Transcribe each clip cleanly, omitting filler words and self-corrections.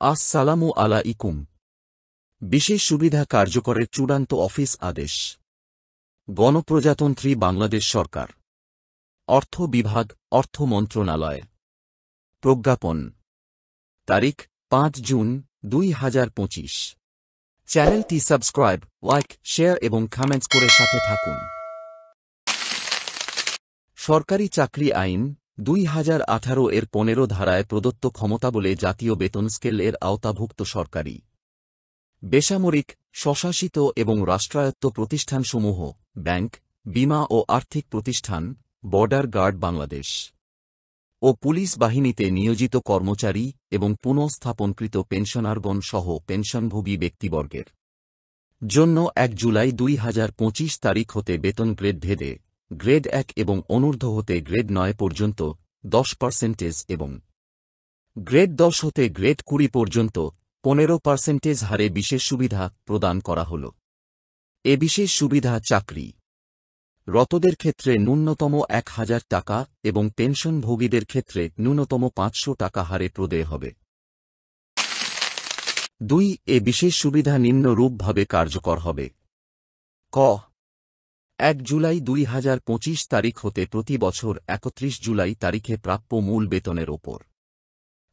আসসালামু আলাইকুম। বিশেষ সুবিধা কার্যকরের চূড়ান্ত অফিস আদেশ। গণপ্রজাতন্ত্রী বাংলাদেশ সরকার, অর্থ বিভাগ, অর্থ মন্ত্রণালয়। প্রজ্ঞাপন। তারিখ 5 জুন 2025। চ্যানেলটি সাবস্ক্রাইব, লাইক, শেয়ার এবং কমেন্টস করে সাথে থাকুন। সরকারি চাকরি আইন 2018 এর 15 ধারায় প্রদত্ত ক্ষমতাবলে জাতীয় বেতন স্কেল এর আওতাভুক্ত সরকারি, বেসামরিক, স্বশাসিত এবং রাষ্ট্রায়ত্ত প্রতিষ্ঠানসমূহ, ব্যাংক, বীমা ও আর্থিক প্রতিষ্ঠান, বর্ডার গার্ড বাংলাদেশ ও পুলিশ বাহিনীতে নিয়োজিত কর্মচারী এবং পুনঃস্থাপনকৃত পেনশনারগণ সহ পেনশনভোগী ব্যক্তিবর্গের জন্য 1 জুলাই 2025 তারিখ হতে বেতন গ্রেড ভেদে গ্রেড 1 এবং অনূর্ধ্ব হতে গ্রেড 9 পর্যন্ত 10% এবং গ্রেড 10 হতে গ্রেড 20 পর্যন্ত 15% হারে বিশেষ সুবিধা প্রদান করা হল। এ বিশেষ সুবিধা চাকরি রতদের ক্ষেত্রে ন্যূনতম 1000 টাকা এবং পেনশনভোগীদের ক্ষেত্রে ন্যূনতম 500 টাকা হারে প্রদেয় হবে। 2. এ বিশেষ সুবিধা নিম্নরূপভাবে কার্যকর হবে। ক 1 জুলাই 2025 তারিখ হতে প্রতি বছর 31 জুলাই তারিখে প্রাপ্য মূল বেতনের ওপর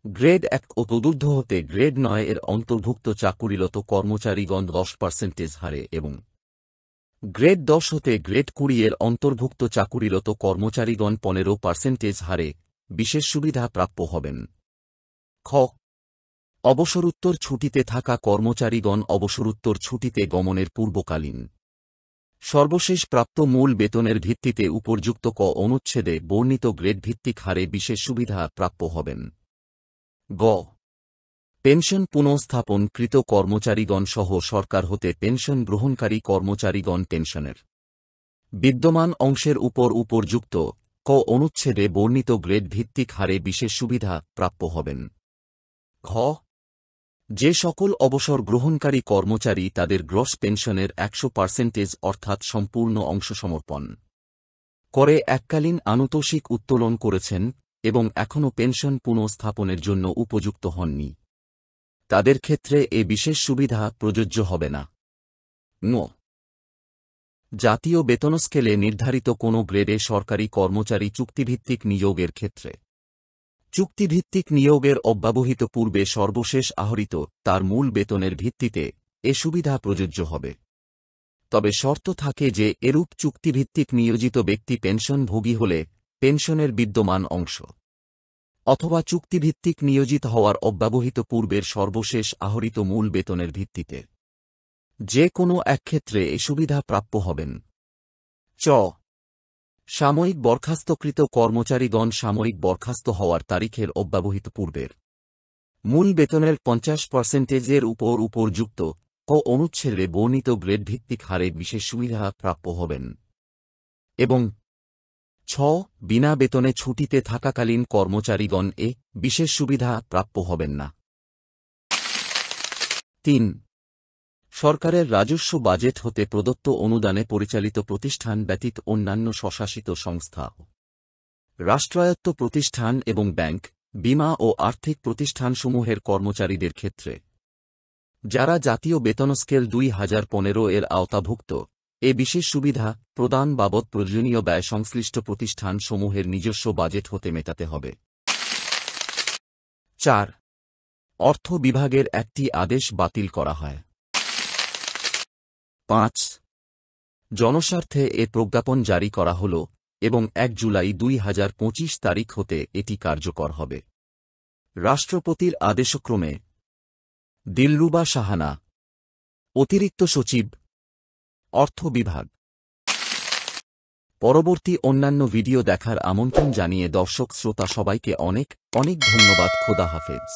গ্রেড 1 ও তদূর্ধ্ব হতে গ্রেড 9 এর অন্তর্ভুক্ত চাকুরিরত কর্মচারীগণ 10% হারে এবং গ্রেড 10 হতে গ্রেড 20 এর অন্তর্ভুক্ত চাকুরিরত কর্মচারীগণ 15% হারে বিশেষ সুবিধা প্রাপ্য হবেন। খ অবসরোত্তর ছুটিতে থাকা কর্মচারীগণ অবসরোত্তর ছুটিতে গমনের পূর্বকালীন সর্বশেষ প্রাপ্ত মূল বেতনের ভিত্তিতে উপর্যুক্ত ক অনুচ্ছেদে বর্ণিত গ্রেড ভিত্তিক হারে বিশেষ সুবিধা প্রাপ্য হবেন। গ পেনশন পুনঃস্থাপনকৃত কর্মচারীগণ সহ সরকার হতে পেনশন গ্রহণকারী কর্মচারীগণ পেনশনের বিদ্যমান অংশের উপর উপর্যুক্ত ক অনুচ্ছেদে বর্ণিত গ্রেড ভিত্তিক হারে বিশেষ সুবিধা প্রাপ্য হবেন। ঘ যে সকল অবসর গ্রহণকারী কর্মচারী তাদের গ্রস পেনশনের 100% অর্থাৎ সম্পূর্ণ অংশ সমর্পণ করে এককালীন আনুতোষিক উত্তোলন করেছেন এবং এখনও পেনশন পুনঃস্থাপনের জন্য উপযুক্ত হননি, তাদের ক্ষেত্রে এ বিশেষ সুবিধা প্রযোজ্য হবে না। ন জাতীয় বেতন স্কেলে নির্ধারিত কোনো গ্রেডে সরকারি কর্মচারী চুক্তিভিত্তিক নিয়োগের ক্ষেত্রে চুক্তিভিত্তিক নিয়োগের অব্যবহিত পূর্বে সর্বশেষ আহরিত তার মূল বেতনের ভিত্তিতে এ সুবিধা প্রযোজ্য হবে। তবে শর্ত থাকে যে এরূপ চুক্তিভিত্তিক নিয়োজিত ব্যক্তি পেনশনভোগী হলে পেনশনের বিদ্যমান অংশ অথবা চুক্তিভিত্তিক নিয়োজিত হওয়ার অব্যবহিত পূর্বের সর্বশেষ আহরিত মূল বেতনের ভিত্তিতে যে কোনো এক ক্ষেত্রে এ সুবিধা প্রাপ্য হবেন। চ সাময়িক বরখাস্তকৃত কর্মচারীগণ সাময়িক বরখাস্ত হওয়ার তারিখের অব্যবহিত পূর্বের মূল বেতনের 50% উপর উপর্যুক্ত ক অনুচ্ছেদে বর্ণিত গ্রেড ভিত্তিক হারে বিশেষ সুবিধা প্রাপ্য হবেন। এবং ছ বিনা বেতনে ছুটিতে থাকাকালীন কর্মচারীগণ এ বিশেষ সুবিধা প্রাপ্য হবেন না। 3 সরকারের রাজস্ব বাজেট হতে প্রদত্ত অনুদানে পরিচালিত প্রতিষ্ঠান ব্যতীত অন্যান্য স্বশাসিত সংস্থা, রাষ্ট্রায়ত্ত প্রতিষ্ঠান এবং ব্যাংক, বীমা ও আর্থিক প্রতিষ্ঠানসমূহের কর্মচারীদের ক্ষেত্রে যারা জাতীয় বেতন স্কেল 2015 এর আওতাভুক্ত এ বিশেষ সুবিধা প্রদান বাবদ প্রয়োজনীয় ব্যয় সংশ্লিষ্ট প্রতিষ্ঠানসমূহের নিজস্ব বাজেট হতে মেটাতে হবে। 4 অর্থ বিভাগের একটি আদেশ বাতিল করা হয়। 5 জনস্বার্থে এ প্রজ্ঞাপন জারি করা হল এবং 1 জুলাই 2025 তারিখ হতে এটি কার্যকর হবে। রাষ্ট্রপতির আদেশক্রমে দিলরুবা সাহানা, অতিরিক্ত সচিব, অর্থ বিভাগ। পরবর্তী অন্যান্য ভিডিও দেখার আমন্ত্রণ জানিয়ে দর্শক শ্রোতা সবাইকে অনেক অনেক ধন্যবাদ। খোদা হাফেজ।